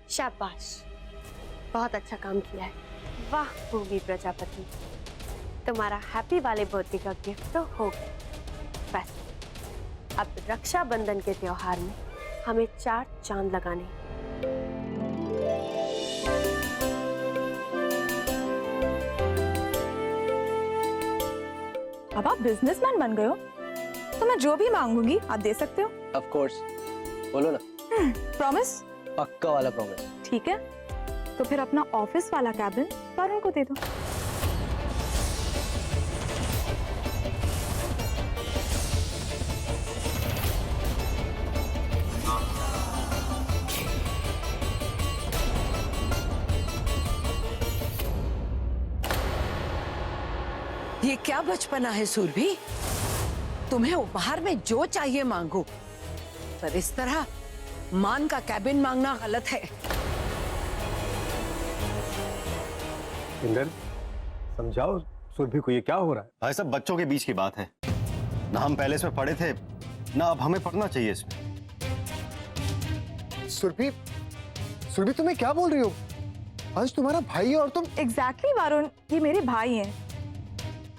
शाबाश, बहुत अच्छा काम किया है। वाह भूमि प्रजापति, तुम्हारा हैप्पी वाले बर्थडे का गिफ्ट तो हो गया। बस अब रक्षाबंधन के त्योहार में हमें 4 चांद लगाने हैं। अब आप बिजनेसमैन बन गए हो तो मैं जो भी मांगूंगी आप दे सकते हो। ऑफ कोर्स, बोलो ना। प्रॉमिस? पक्का वाला प्रॉमिस। ठीक है, तो फिर अपना ऑफिस वाला कैबिन वरुण को दे दो। ये क्या बचपना है सुरभि, तुम्हें उपहार में जो चाहिए मांगो, पर इस तरह मान का कैबिन मांगना गलत है। इंदर, समझाओ सुरभि को ये क्या हो रहा है। भाई साहब, बच्चों के बीच की बात है ना। हम पहले इसमें पढ़े थे ना, अब हमें पढ़ना चाहिए इसमें। सुरभि, सुरभि तुम्हें क्या बोल रही हो? अंश तुम्हारा भाई है और तुम। एग्जैक्टली वरुण, ये मेरे भाई हैं,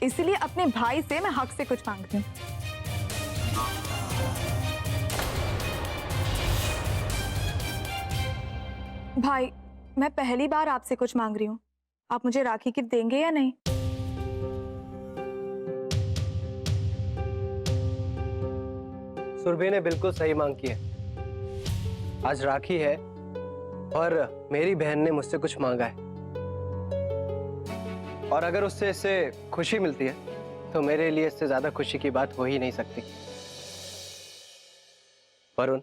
इसलिए अपने भाई से मैं हक से कुछ मांग रही हूँ। भाई, मैं पहली बार आपसे कुछ मांग रही हूँ, आप मुझे राखी गिफ्ट देंगे या नहीं? सुरभि ने बिल्कुल सही मांग की है। आज राखी है और मेरी बहन ने मुझसे कुछ मांगा है, और अगर उससे इससे खुशी मिलती है तो मेरे लिए इससे ज्यादा खुशी की बात हो ही नहीं सकती। वरुण,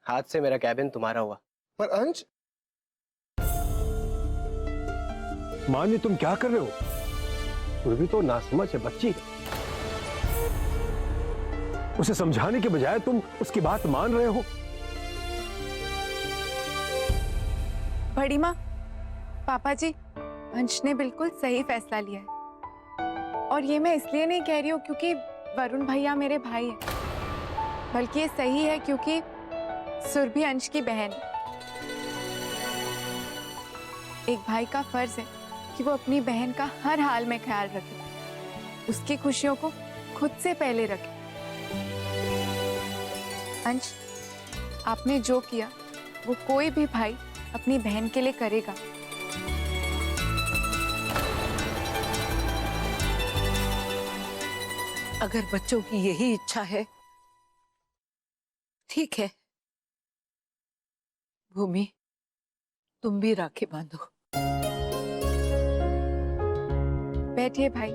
हाथ से मेरा कैबिन तुम्हारा हुआ। पर अंश, मान्य तुम क्या कर रहे हो? सुरभि तो नासमझ है, बच्ची है। उसे समझाने के बजाय तुम उसकी बात मान रहे हो। बड़ी माँ, पापा जी, अंश ने बिल्कुल सही फैसला लिया है, और ये मैं इसलिए नहीं कह रही हूँ क्योंकि वरुण भैया मेरे भाई हैं, बल्कि ये सही है क्योंकि सुरभि अंश की बहन है। एक भाई का फर्ज है कि वो अपनी बहन का हर हाल में ख्याल रखे, उसकी खुशियों को खुद से पहले रखे। अंश, आपने जो किया वो कोई भी भाई अपनी बहन के लिए करेगा। अगर बच्चों की यही इच्छा है, ठीक है। भूमि, तुम भी राखी बांधो। बैठिए भाई।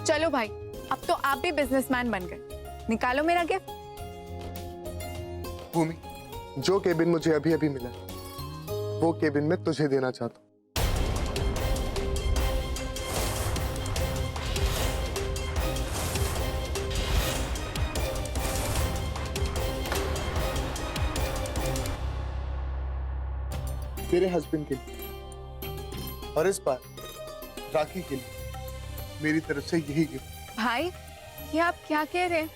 चलो भाई, अब तो आप भी बिजनेसमैन बन गए, निकालो मेरा गिफ्ट। भूमि, जो केबिन मुझे अभी अभी मिला वो केबिन मैं तुझे देना चाहता हूँ। तेरे हस्बैंड के लिए, और इस बार राखी के लिए मेरी तरफ से यही गिफ्ट। भाई, ये आप क्या कह रहे हैं?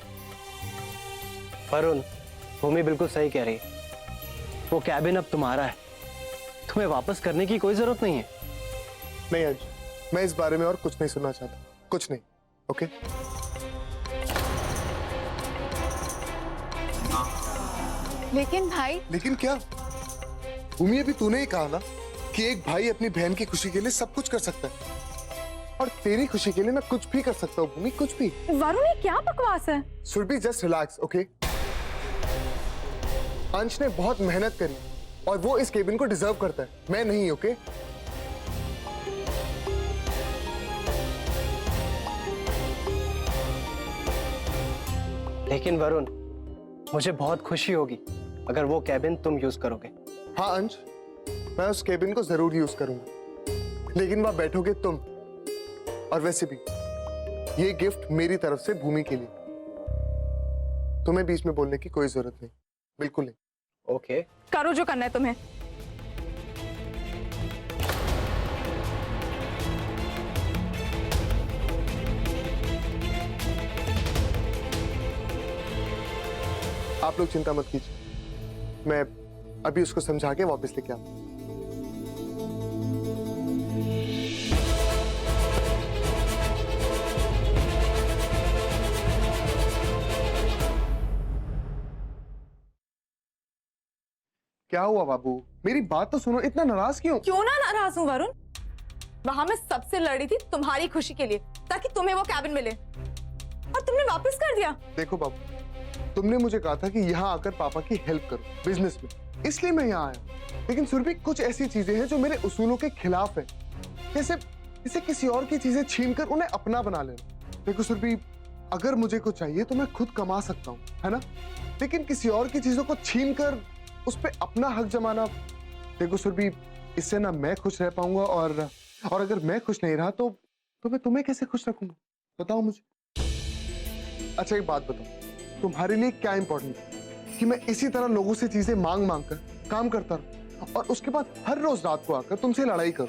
वरुण, भूमि बिल्कुल सही कह रही है। वो कैबिन अब तुम्हारा है, तुम्हें वापस करने की कोई जरूरत नहीं है। नहीं अंश, मैं इस बारे में और कुछ नहीं सुनना चाहता, कुछ नहीं। ओके? लेकिन भाई। लेकिन क्या? भूमि, अभी तूने ही कहा ना कि एक भाई अपनी बहन की खुशी के लिए सब कुछ कर सकता है, और तेरी खुशी के लिए मैं कुछ भी कर सकता हूँ भूमि, कुछ भी। वरुण, ये क्या बकवास है? Surabhi, just relax, okay? Ansh ने बहुत मेहनत करी और वो इस केबिन को डिजर्व करता है, मैं नहीं। ओके? लेकिन वरुण, मुझे बहुत खुशी होगी अगर वो कैबिन तुम यूज करोगे। हाँ अंश, मैं उस केबिन को जरूर यूज करूंगा, लेकिन वहां बैठोगे तुम। और वैसे भी ये गिफ्ट मेरी तरफ से भूमि के लिए, तुम्हें बीच में बोलने की कोई जरूरत नहीं, बिल्कुल नहीं। ओके। करो जो करना है तुम्हें। आप लोग चिंता मत कीजिए, मैं अभी उसको समझा के वापस लेके आता हूं। क्या हुआ बाबू, मेरी बात तो सुनो, इतना नाराज क्यों? क्यों ना नाराज हूँ वरुण? वहां मैं सबसे लड़ी थी तुम्हारी खुशी के लिए, ताकि तुम्हें वो कैबिन मिले, और तुमने वापस कर दिया। देखो बाबू, तुमने मुझे कहा था कि यहाँ आकर पापा की हेल्प करो बिजनेस में, इसलिए मैं यहाँ आया। लेकिन सुरभि, कुछ ऐसी चीजें हैं जो मेरे उसूलों के खिलाफ है, जैसे किसी और की चीजें छीनकर उन्हें अपना बना लेना। देखो सुरभि, अगर मुझे कुछ चाहिए तो मैं खुद कमा सकता हूँ, है ना? लेकिन किसी और की चीजों को छीनकर उस पर अपना हक जमाना, देखो सुरभि, इससे ना मैं खुश रह पाऊंगा, और अगर मैं खुश नहीं रहा तो मैं तुम्हें कैसे खुश रखूंगा? बताओ मुझे। अच्छा एक बात बताओ, तुम्हारे लिए क्या इंपॉर्टेंट है कि मैं इसी तरह लोगों से चीजें मांग मांग कर काम करता रहूं और उसके बाद हर रोज रात को आकर तुमसे लड़ाई करूं,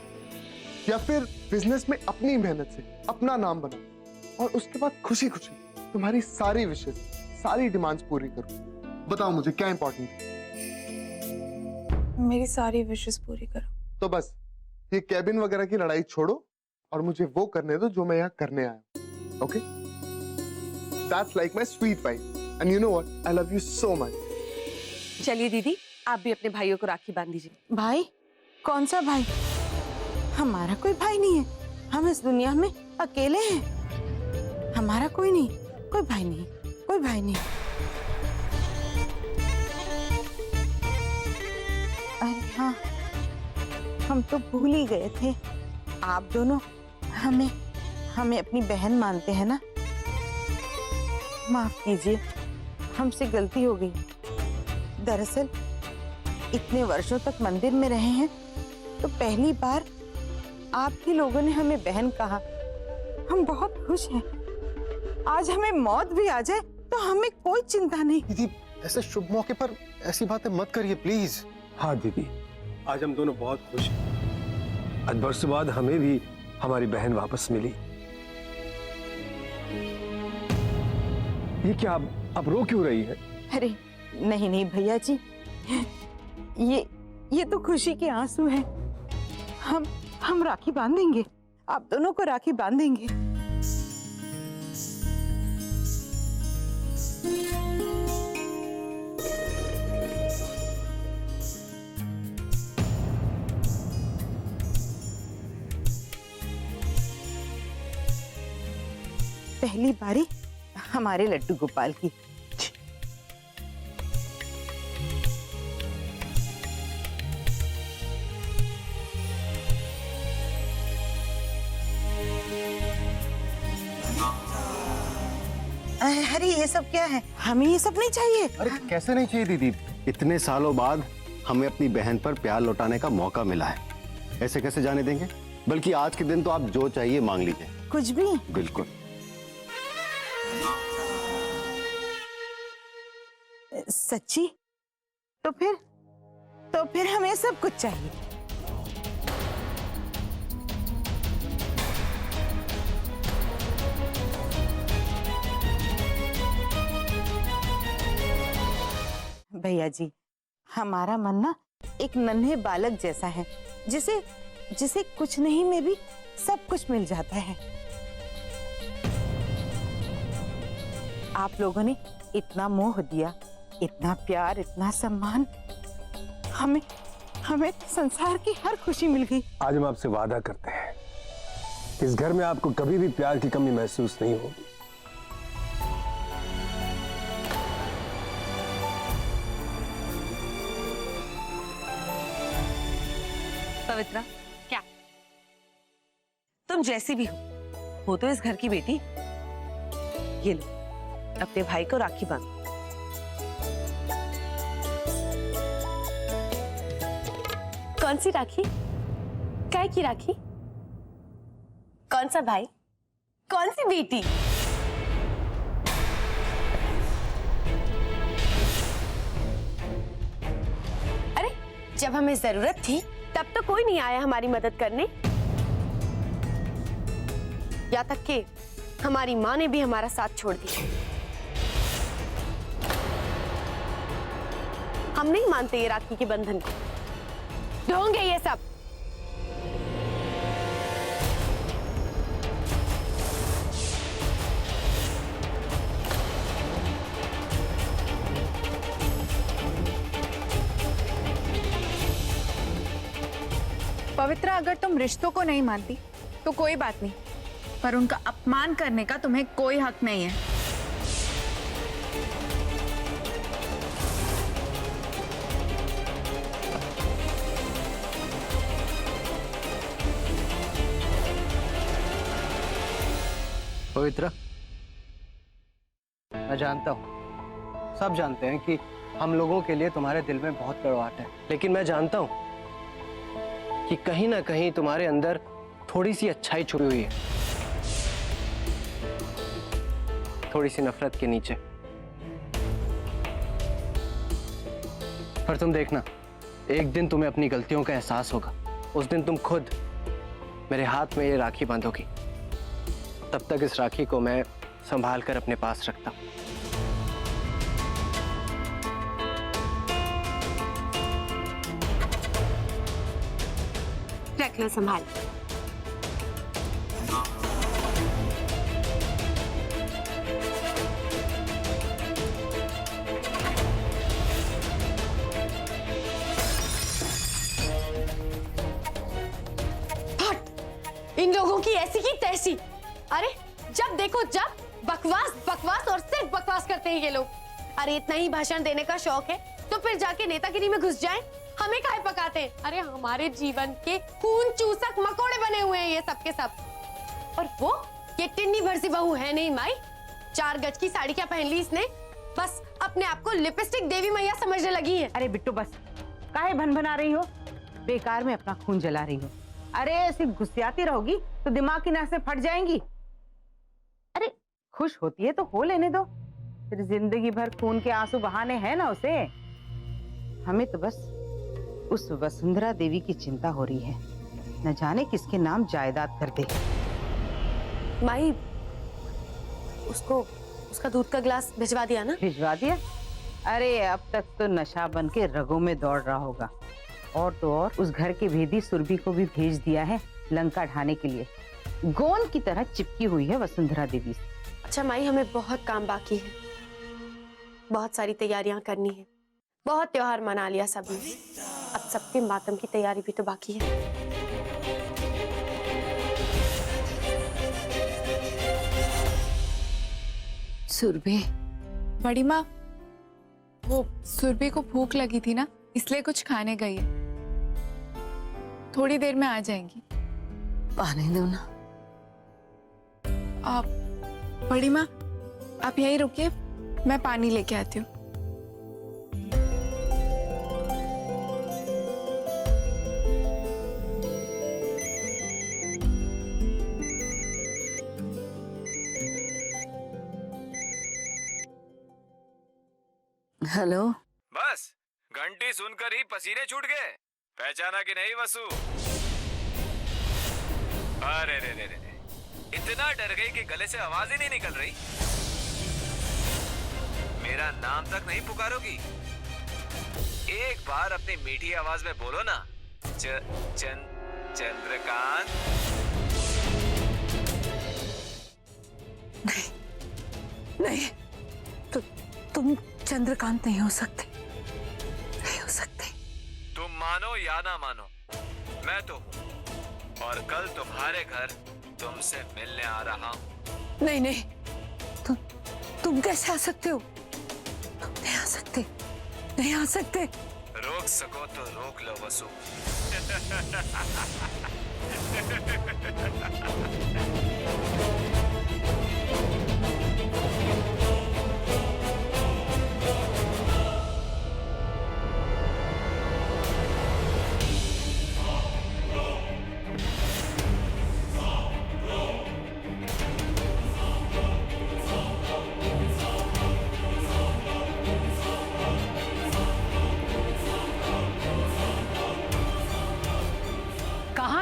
या फिर बिजनेस में अपनी मेहनत से अपना नाम बनाऊं और उसके बाद खुशी खुशी तुम्हारी सारी विशेष, सारी डिमांड्स पूरी करूं? बताओ मुझे क्या इंपॉर्टेंट है? मेरी सारी विशेस पूरी करो। तो बस ये कैबिन वगैरह की लड़ाई छोड़ो और मुझे वो करने दो जो मैं यहाँ करने आया। Okay? That's like my sweet wife. And you know what? I love you so much. चलिए दीदी, आप भी अपने भाइयों को राखी बांध दीजिए। भाई? कौन सा भाई? हमारा कोई भाई नहीं है, हम इस दुनिया में अकेले हैं। हमारा कोई नहीं, कोई भाई नहीं, कोई भाई नहीं। अरे हाँ, हम तो भूल ही गए थे, आप दोनों हमें अपनी बहन मानते हैं ना? माफ कीजिए, हमसे गलती हो गई। दरअसल इतने वर्षों तक मंदिर में रहे हैं तो पहली बार आप ही लोगों ने हमें बहन कहा। हम बहुत खुश हैं। आज हमें मौत भी आ जाए तो हमें कोई चिंता नहीं। दीदी, ऐसे शुभ मौके पर ऐसी बातें मत करिए प्लीज। हाँ दीदी, आज हम दोनों बहुत खुश हैं। आज बरसों बाद हमें भी हमारी बहन वापस मिली। ये क्या, अब रो क्यों रही है? अरे नहीं नहीं भैया जी, ये तो खुशी के आंसू हैं। हम राखी बांधेंगे, आप दोनों को राखी बांधेंगे। पहली बारी हमारे लड्डू गोपाल की। अरे ये सब क्या है? हमें ये सब नहीं चाहिए। अरे कैसे नहीं चाहिए दीदी? इतने सालों बाद हमें अपनी बहन पर प्यार लौटाने का मौका मिला है, ऐसे कैसे जाने देंगे? बल्कि आज के दिन तो आप जो चाहिए मांग लीजिए। कुछ भी? बिल्कुल। सच्ची? तो फिर हमें सब कुछ चाहिए। भैया जी, हमारा मन ना एक नन्हे बालक जैसा है, जिसे कुछ नहीं में भी सब कुछ मिल जाता है। आप लोगों ने इतना मोह दिया, इतना प्यार, इतना सम्मान, हमें संसार की हर खुशी मिल गई। आज हम आपसे वादा करते हैं, इस घर में आपको कभी भी प्यार की कमी महसूस नहीं होगी। पवित्रा, क्या तुम जैसी भी हो तो इस घर की बेटी। ये लो, अपने भाई को राखी बांधो। कौन सी राखी? काय की राखी? कौन सा भाई? कौन सी बेटी? अरे जब हमें जरूरत थी तब तो कोई नहीं आया हमारी मदद करने। या तक कि हमारी माँ ने भी हमारा साथ छोड़ दिया। हम नहीं मानते ये राखी के बंधन को। ढोंग है ये सब। पवित्रा, अगर तुम रिश्तों को नहीं मानती तो कोई बात नहीं, पर उनका अपमान करने का तुम्हें कोई हक नहीं है। पवित्रा, मैं जानता हूँ, सब जानते हैं कि हम लोगों के लिए तुम्हारे दिल में बहुत कड़वाहट है, लेकिन मैं जानता हूँ कि कहीं ना कहीं तुम्हारे अंदर थोड़ी सी अच्छाई छुपी हुई है, थोड़ी सी नफरत के नीचे। पर तुम देखना, एक दिन तुम्हें अपनी गलतियों का एहसास होगा। उस दिन तुम खुद मेरे हाथ में ये राखी बांधोगी। तब तक इस राखी को मैं संभाल कर अपने पास रखता हूं। रख लो संभाल। इन लोगों की ऐसी की तैसी। अरे जब देखो जब बकवास बकवास और सिर्फ बकवास करते हैं ये लोग। अरे इतना ही भाषण देने का शौक है तो फिर जाके नेतागिरी में घुस जाएं। हमें काहे पकाते हैं? अरे हमारे जीवन के खून चूसक मकोड़े बने हुए हैं ये सब के सब। और वो ये टिन्नी भर सी बहू है नहीं माई। 4 गज की साड़ी क्या पहन ली इसने? बस अपने आप को लिपस्टिक देवी मैया समझने लगी है। अरे बिट्टू बस, काहे भनभना रही हो? बेकार में अपना खून जला रही हो। अरे ऐसी गुस्सियाती रहोगी तो दिमाग की नसें फट जाएंगी। अरे खुश होती है तो हो लेने दो, फिर जिंदगी भर खून के आंसू बहाने हैं ना उसे। हमें तो बस उस वसुंधरा देवी की चिंता हो रही है, न जाने किसके नाम जायदाद कर दे। माई उसको उसका दूध का गिलास भिजवा दिया ना? भिजवा दिया? अरे अब तक तो नशा बन के रगों में दौड़ रहा होगा। और तो और उस घर के भेदी सुरभि को भी भेज दिया है लंका ढाने के लिए। गोंद की तरह चिपकी हुई है वसुंधरा देवी से। अच्छा माई, हमें बहुत काम बाकी है, बहुत सारी तैयारियां करनी है। बहुत त्योहार मना लिया सबने, अब सबके मातम की तैयारी भी तो बाकी है। सुरभि, बड़ी माँ, वो सुरभि को भूख लगी थी ना, इसलिए कुछ खाने गई है। थोड़ी देर में आ जाएंगी। आने दो ना। आप बड़ी माँ, आप यहीं रुकिए, मैं पानी लेके आती हूँ। हेलो। बस घंटी सुनकर ही पसीने छूट गए। पहचाना कि नहीं वसु? अरे रे रे रे, इतना डर गई कि गले से आवाज ही नहीं निकल रही। मेरा नाम तक नहीं पुकारोगी? एक बार अपनी मीठी आवाज में बोलो ना, चंद्रकांत। नहीं नहीं, तुम चंद्रकांत नहीं हो सकते, नहीं हो सकते। तुम मानो या ना मानो, मैं तो और कल तुम्हारे घर तुमसे मिलने आ रहा हूँ। नहीं नहीं, तुम कैसे आ सकते हो? तुम नहीं आ सकते, नहीं आ सकते। रोक सको तो रोक लो वसु।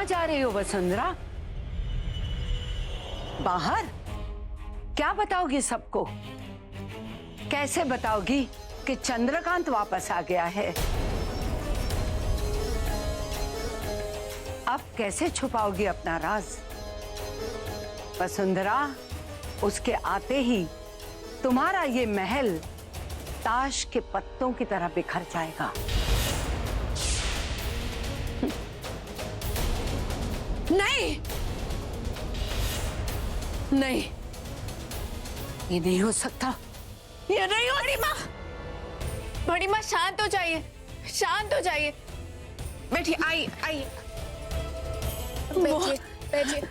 कहाँ जा रही हो वसुंधरा? बाहर? क्या बताओगी सबको? कैसे बताओगी कि चंद्रकांत वापस आ गया है? अब कैसे छुपाओगी अपना राज? वसुंधरा, उसके आते ही तुम्हारा ये महल ताश के पत्तों की तरह बिखर जाएगा। नहीं, नहीं, ये नहीं हो सकता, ये नहीं हो। बड़ी माँ, बड़ी माँ शांत हो जाइए, शांत हो जाइए। बैठिए, आइए आइए, बैठिए बैठिए।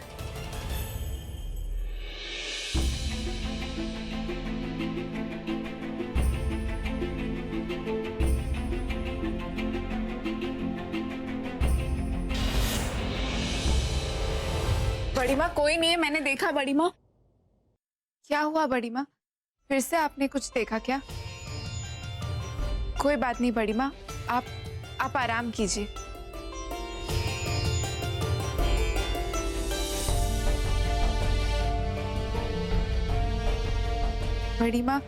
बड़ी माँ कोई नहीं है, मैंने देखा। बड़ी माँ क्या हुआ? बड़ी माँ फिर से आपने कुछ देखा क्या? कोई बात नहीं बड़ी माँ, आप आराम कीजिए। बड़ी माँ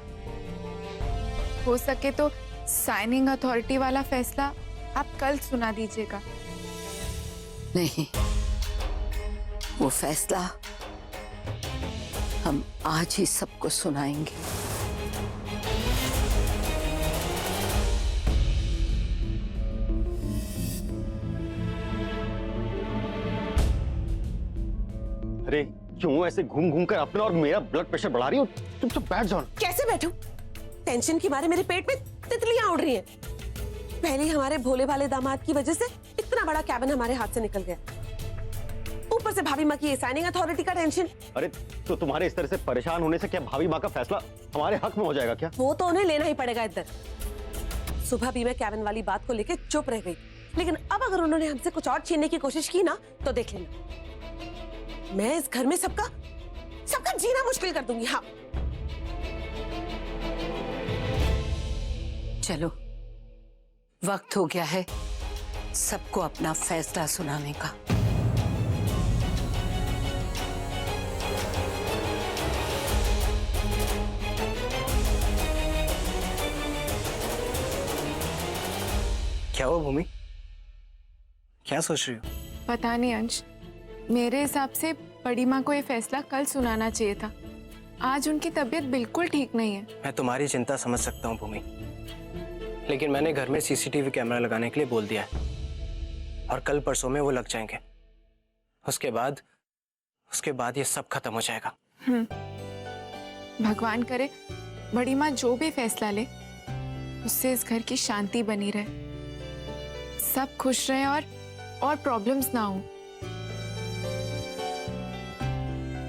हो सके तो साइनिंग अथॉरिटी वाला फैसला आप कल सुना दीजिएगा। नहीं, वो फैसला हम आज ही सबको सुनाएंगे। अरे क्यों ऐसे घूम घूम कर अपना और मेरा ब्लड प्रेशर बढ़ा रही हो? तुम तो बैठ जाओ। कैसे बैठूं? टेंशन के मारे मेरे पेट में तितलियां उड़ रही हैं। पहले हमारे भोले भाले दामाद की वजह से इतना बड़ा कैबिन हमारे हाथ से निकल गया, ऊपर से भाभी माँ की ये साइनिंग अथॉरिटी का टेंशन। अरे तो तुम्हारे इस तरह से परेशान होने से क्या भाभी माँ का फैसला हमारे हक में हो जाएगा क्या? वो तो उन्हें लेना ही पड़ेगा। इधर सुबह भी मैं कैबिन वाली बात को लेकर चुप रह गई, लेकिन अब अगर उन्होंने हमसे कुछ और छीनने की कोशिश की ना तो देख लेना, मैं इस घर में सबका जीना मुश्किल कर दूंगी। हाँ चलो, वक्त हो गया है सबको अपना फैसला सुनाने का। क्या हुआ भूमि? क्या सोच रही हो? पता नहीं अंश, मेरे हिसाब से बड़ी माँ को ये फैसला कल सुनाना चाहिए था। आज उनकी तबीयत बिल्कुल ठीक नहीं है। मैं तुम्हारी चिंता समझ सकता हूँ भूमि, लेकिन मैंने घर में सीसीटीवी कैमरा लगाने के लिए बोल दिया है और कल परसों में वो लग जाएंगे। उसके बाद ये सब खत्म हो जाएगा। भगवान करे बड़ी माँ जो भी फैसला ले उससे इस घर की शांति बनी रहे, सब खुश रहे और प्रॉब्लम्स ना हो।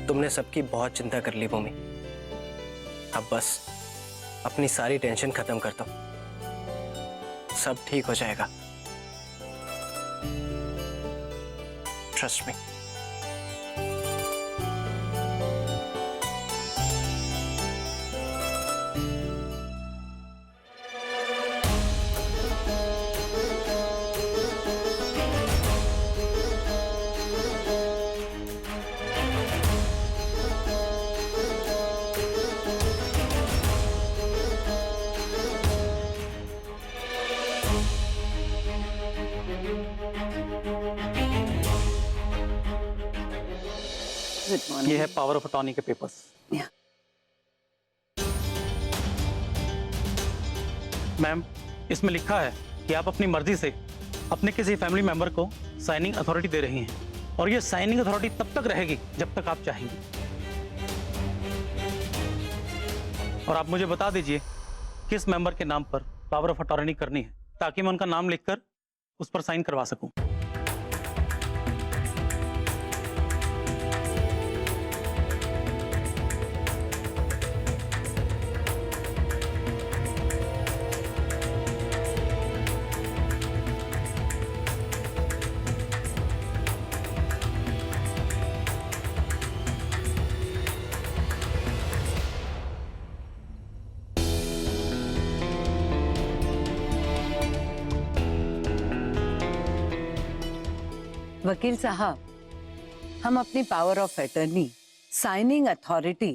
तुमने सबकी बहुत चिंता कर ली भूमि, अब बस अपनी सारी टेंशन खत्म कर दो, सब ठीक हो जाएगा। Trust me. ये है पावर ऑफ अटॉर्नी के पेपर्स। मैम, इसमें लिखा है कि आप अपनी मर्जी से अपने किसी फैमिली मेंबर को साइनिंग अथॉरिटी दे रही हैं और ये साइनिंग अथॉरिटी तब तक रहेगी जब तक आप चाहेंगी। और आप मुझे बता दीजिए किस मेंबर के नाम पर पावर ऑफ अटॉर्नी करनी है ताकि मैं उनका नाम लिखकर उस पर साइन करवा सकूं। वकील साहब, हम अपनी power of attorney, signing authority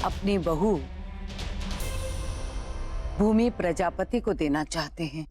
अपनी बहू भूमि प्रजापति को देना चाहते हैं।